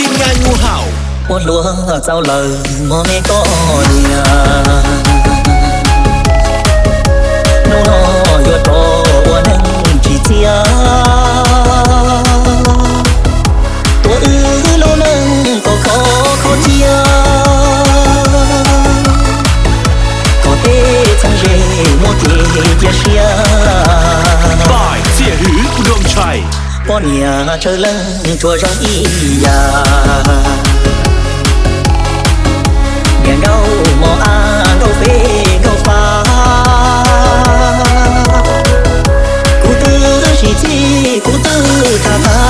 ทีมงานงูเห่าปวดหลวงเจ้าเลยมอไม่ก็เนี่ยนูนอยอดโตวัวหนึ่งที่เจียตัวโลหนึ่งก็ขอเจียก็เตะจังเย่มัวเตะเจียเชียบ่ายเจียหืออุดมชัยป้อนยาเธอเล่นตัวร้องอียาเบี่ยงเงามองอ่างเงาเฟเงาฟ้ากูตื้อชีจีกูตื้อทาทา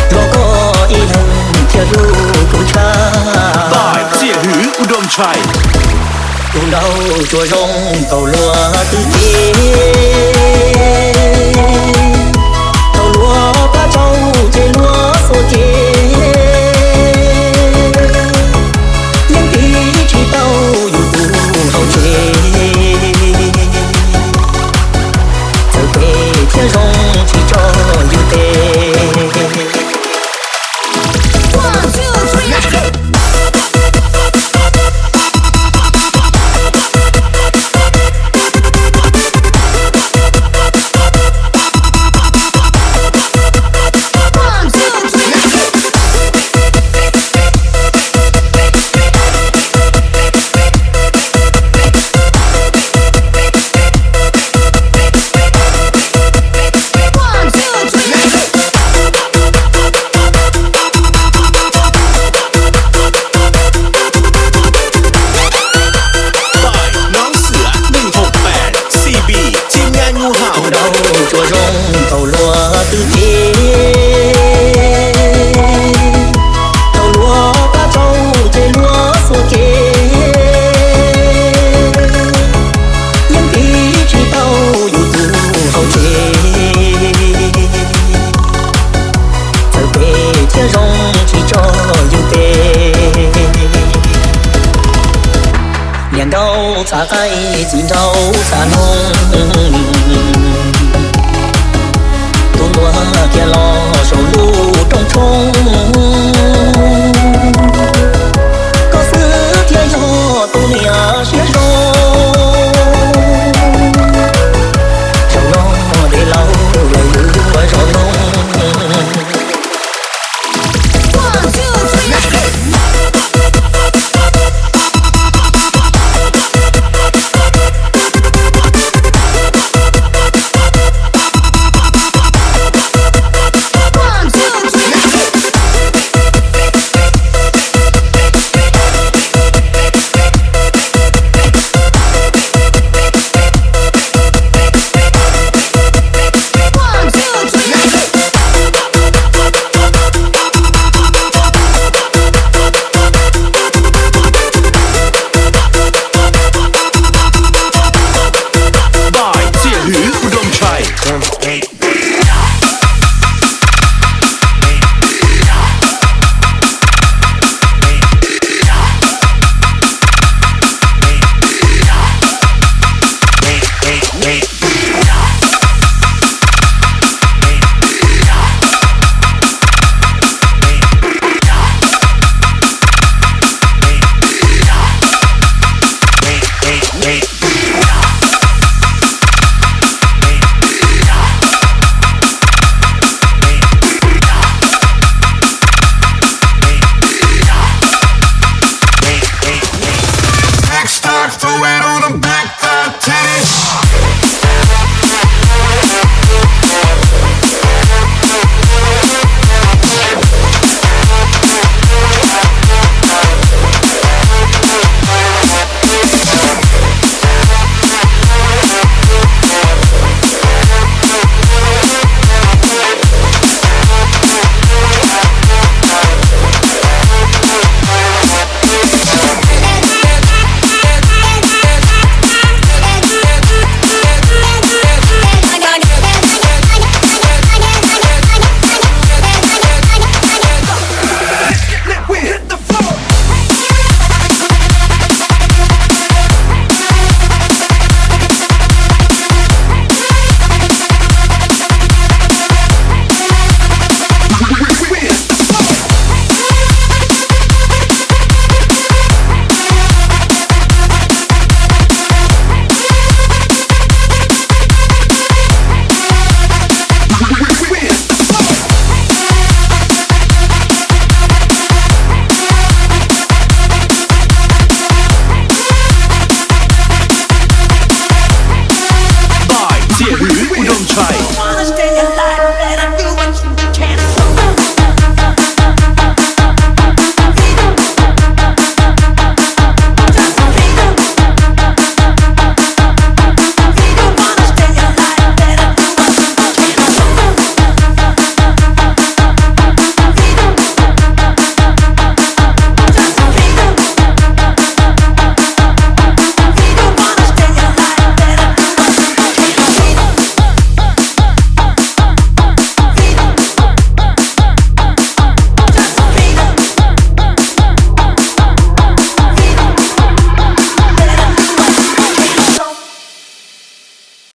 โลโก้อีหนึ่งเที่ยวดูกูชาบ่ายเจียหืออุดมชัยกูเดาตัวร้องเก่าลัวตื้อเจีxa cây chín trâu xa nông tuôn đua kia lo sầu lu trong trông